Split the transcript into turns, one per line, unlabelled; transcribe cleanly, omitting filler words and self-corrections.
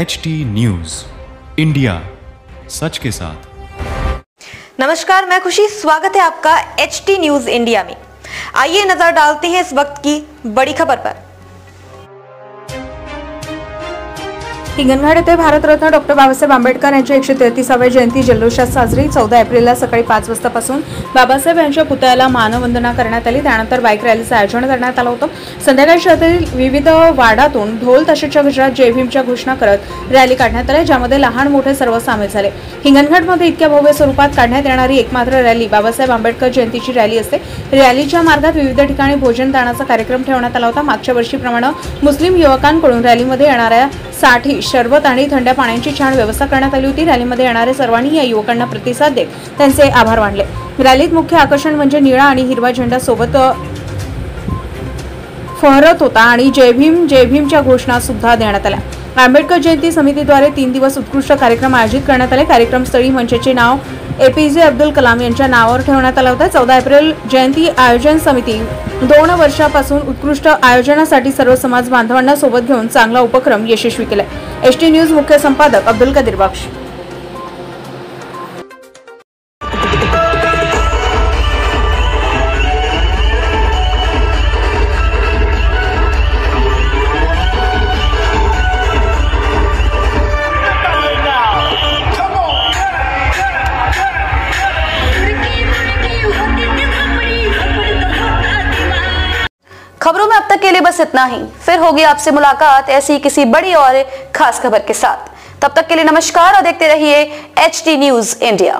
HT news India, सच के साथ।
नमस्कार, मैं खुशी, स्वागत है आपका HT न्यूज इंडिया में। आइए नजर डालते हैं इस वक्त की बड़ी खबर पर।
हिंगणघाट येथे भारतरत्न डॉक्टर बाबासाहेब आंबेडकर यांची 133वी जयंती जल्लोषात साजरी। 14 एप्रिलला सकाळी 5 वाजतापासून बाबासाहेब यांच्या पुतळ्याला मानवंदना करण्यात आली। त्यानंतर बाईक रॅलीचं आयोजन करण्यात आलं होतं। संध्याकाळी शहरातील विविध वाडातून ढोल तसेच्या गजरात जय भीमच्या घोषणा करत रॅली काढण्यात आली, ज्यामध्ये लहान मोठे सर्व सामील झाले। हिंगणघाटमध्ये इतक्या भव्य स्वरूपात काढण्यात येणारी एकमात्र रॅली बाबासाहेब आंबेडकर जयंतीची रॅली असते। रॅलीच्या मार्गात विविध ठिकाणी भोजन दानाचा कार्यक्रम ठेवण्यात आला होता। मागच्या वर्षीप्रमाणे मुस्लिम युवकांकडून रॅलीमध्ये येणाऱ्या साठी शरबत आणि थंड पाण्याची छान व्यवस्था करण्यात आली होती। रॅलीमध्ये येणारे सर्वांनी या युवकांना प्रतिसाद देत त्यांचे आभार मानले। रॅलीत मुख्य आकर्षण म्हणजे निळा आणि हिरवा झेंडा सोबत फहरत होता आणि जय भीमच्या घोषणा सुद्धा देण्यात आल्या। आंबेडकर जयंती समितीद्वारे 3 दिवस उत्कृष्ट कार्यक्रम आयोजित करण्यात आले। कार्यक्रमस्थळी मंचाचे नाव APJ अब्दुल कलाम यांच्या नावावर ठेवण्यात आले होते। 14 एप्रिल जयंती आयोजन समिती 2 वर्षापासून उत्कृष्ट आयोजनासाठी सर्व समाज बांधवांना सोबत घेऊन चांगला उपक्रम यशस्वी केला। HT न्यूज मुख्य संपादक अब्दुल कदीर बख्श।
खबरों में अब तक के लिए बस इतना ही। फिर होगी आपसे मुलाकात ऐसी किसी बड़ी और खास खबर के साथ। तब तक के लिए नमस्कार और देखते रहिए HT न्यूज इंडिया।